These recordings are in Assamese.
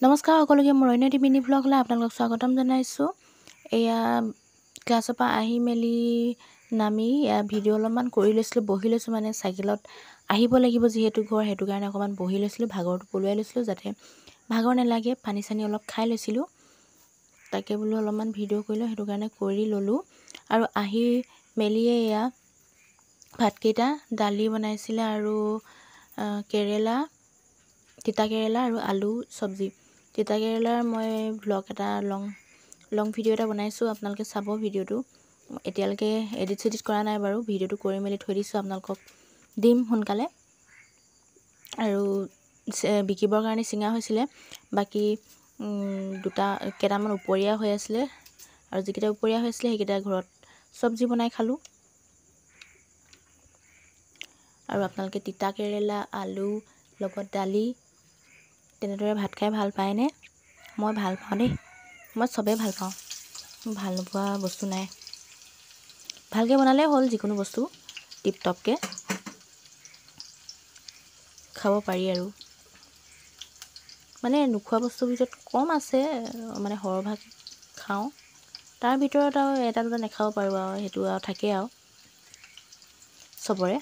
নমস্কাৰ সকলোকে মোৰ অন্য টিভি ব্লগলৈ আপোনালোকক স্বাগতম জনাইছোঁ। এয়া ক্লাছৰ পৰা আহি মেলি নামি ভিডিঅ' অলপমান কৰি লৈছিলোঁ, বহি লৈছোঁ। মানে চাইকেলত আহিব লাগিব যিহেতু ঘৰ, সেইটো কাৰণে অকণমান বহি লৈছিলোঁ, ভাগৰটো পলুৱাই লৈছিলোঁ যাতে ভাগৰ নালাগে। পানী চানী অলপ খাই লৈছিলোঁ, তাকে বোলো অলপমান ভিডিঅ' কৰিলোঁ, সেইটো কাৰণে কৰি ল'লোঁ। আৰু আহি মেলিয়ে এয়া ভাতকেইটা দালি বনাইছিলে আৰু কেৰেলা, তিতা কেৰেলা আৰু আলু চব্জি। তিতা কেৰেলাৰ মই ভ্লগ এটা লং ভিডিঅ' এটা বনাইছোঁ, আপোনালোকে চাব ভিডিঅ'টো। এতিয়ালৈকে এডিট কৰা নাই বাৰু, ভিডিঅ'টো কৰি মেলি থৈ দিছোঁ, আপোনালোকক দিম সোনকালে। আৰু বিকিবৰ কাৰণে ছিঙা হৈছিলে, বাকী কেইটামান উপৰীয়া হৈ আছিলে, আৰু যিকেইটা উপৰীয়া হৈ আছিলে সেইকেইটা ঘৰত চব্জি বনাই খালোঁ। আৰু আপোনালোকে তিতা কেৰেলা, আলু লগত দালি তেনেদৰে ভাত খাই ভাল পায়নে? মই ভাল পাওঁ দেই, মই চবেই ভাল পাওঁ, ভাল নোপোৱা বস্তু নাই। ভালকৈ বনালেই হ'ল, যিকোনো বস্তু টিপটপকৈ খাব পাৰি। আৰু মানে নোখোৱা বস্তুৰ ভিতৰত কম আছে, মানে সৰহভাগ খাওঁ, তাৰ ভিতৰত আৰু এটা দুটা নাখাব পাৰোঁ, আৰু সেইটো আৰু থাকেই আৰু চবৰে।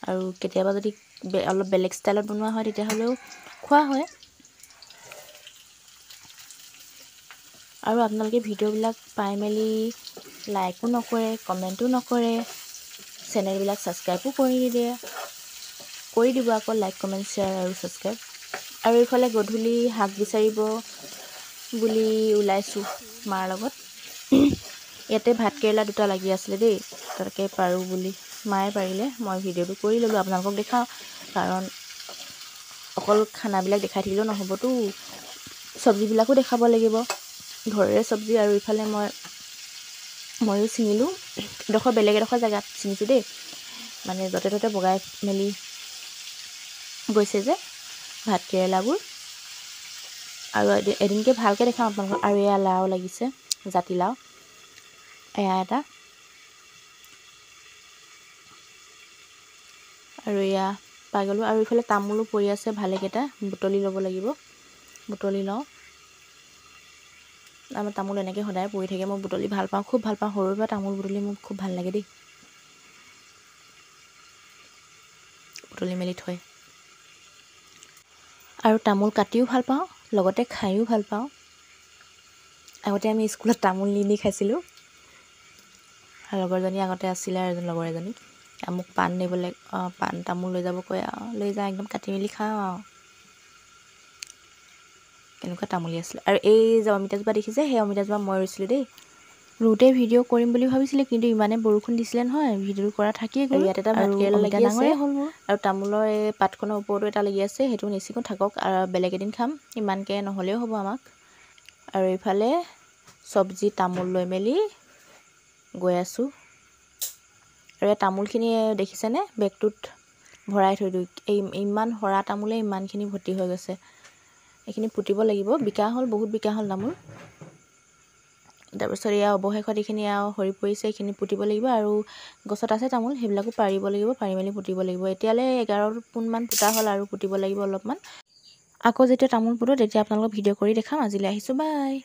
আৰু কেতিয়াবা যদি অলপ বেলেগ ষ্টাইলত বনোৱা হয় তেতিয়াহ'লেও খোৱা হয়। আৰু আপোনালোকে ভিডিঅ'বিলাক পাই মেলি লাইকো নকৰে, কমেণ্টো নকৰে, চেনেলবিলাক ছাবস্ক্ৰাইবো কৰি নিদিয়ে। কৰি দিব আকৌ লাইক, কমেণ্ট, শ্বেয়াৰ আৰু ছাবস্ক্ৰাইব। আৰু এইফালে গধূলি শাক বিচাৰিব বুলি ওলাইছোঁ মাৰ লগত। ইয়াতে ভাতকেৰেলা দুটা লাগি আছিলে দেই, তাকে পাৰোঁ বুলি মায়ে পাৰিলে, মই ভিডিঅ'টো কৰি ল'লোঁ, আপোনালোকক দেখাওঁ। কাৰণ অকল খানাবিলাক দেখাই থাকিলেও নহ'বতো, চব্জিবিলাকো দেখাব লাগিব, ঘৰৰে চব্জি। আৰু ইফালে ময়ো ছিঙিলোঁ, বেলেগ এডোখৰ জেগাত ছিঙিছোঁ দেই, মানে য'তে ত'তে বগাই মেলি গৈছে যে ভাতকেৰেলাবোৰ। আৰু এদিনকৈ ভালকৈ দেখাওঁ আপোনালোকক। আৰু এয়া লাও লাগিছে, জাতিলাও, এয়া এটা। আৰু এয়া পাই গ'লোঁ। আৰু ইফালে তামোলো পৰি আছে ভালেকেইটা, বুটলি ল'ব লাগিব, বুটলি লওঁ। আমাৰ তামোল এনেকৈ সদায় পৰি থাকে, মই বুটলি ভাল পাওঁ, খুব ভাল পাওঁ। সৰুৰ পৰা তামোল বুটলি মোক খুব ভাল লাগে দেই, বুটলি মেলি থৈ। আৰু তামোল কাটিও ভাল পাওঁ, লগতে খায়ো ভাল পাওঁ। আগতে আমি স্কুলত তামোল নি খাইছিলোঁ। লগৰজনী আগতে আছিলে, আৰু লগৰ এজনী মোক পাণ নিবলৈ, পাণ তামোল লৈ যাব কয়, আৰু লৈ যাওঁ, একদম কাটি মেলি খাওঁ আৰু কেনেকুৱা তামোলি আছিলে। আৰু এই যে অমিতাজোপা দেখিছে, সেই অমিতাজোপা মই ৰুইছিলোঁ দেই। ৰুওঁতে ভিডিঅ' কৰিম বুলি ভাবিছিলে, কিন্তু ইমানে বৰষুণ দিছিলে নহয়, ভিডিঅ' কৰা থাকিয়ে গ'ল। ইয়াত এটা ভাতকেৰেলা লাগি আছে, হ'ল মোৰ। আৰু তামোলৰ এই পাতখনৰ ওপৰতো এটা লাগি আছে, সেইটো নিচিঙো, থাকক, আৰু বেলেগ এদিন খাম, ইমানকৈ নহ'লেও হ'ব আমাক। আৰু এইফালে চব্জি তামোল লৈ মেলি গৈ আছোঁ। আৰু এই তামোলখিনি দেখিছেনে, বেগটোত ভৰাই থৈ দিওঁ। ইমান সৰা তামোলে ইমানখিনি ভৰ্তি হৈ গৈছে, এইখিনি পুতিব লাগিব। বিকা হ'ল, বহুত বিকা হ'ল তামোল। তাৰপিছত এয়া অৱশেষত এইখিনি আৰু সৰি পৰিছে, এইখিনি পুতিব লাগিব। আৰু গছত আছে তামোল, সেইবিলাকো পাৰিব লাগিব, পাৰি মেলি পুতিব লাগিব। এতিয়ালৈ 11 পোনমান পুতা হ'ল, আৰু পুতিব লাগিব অলপমান। আকৌ যেতিয়া তামোল পুতোঁ তেতিয়া আপোনালোকক ভিডিঅ' কৰি দেখাম। আজিলৈ আহিছোঁ, বাই।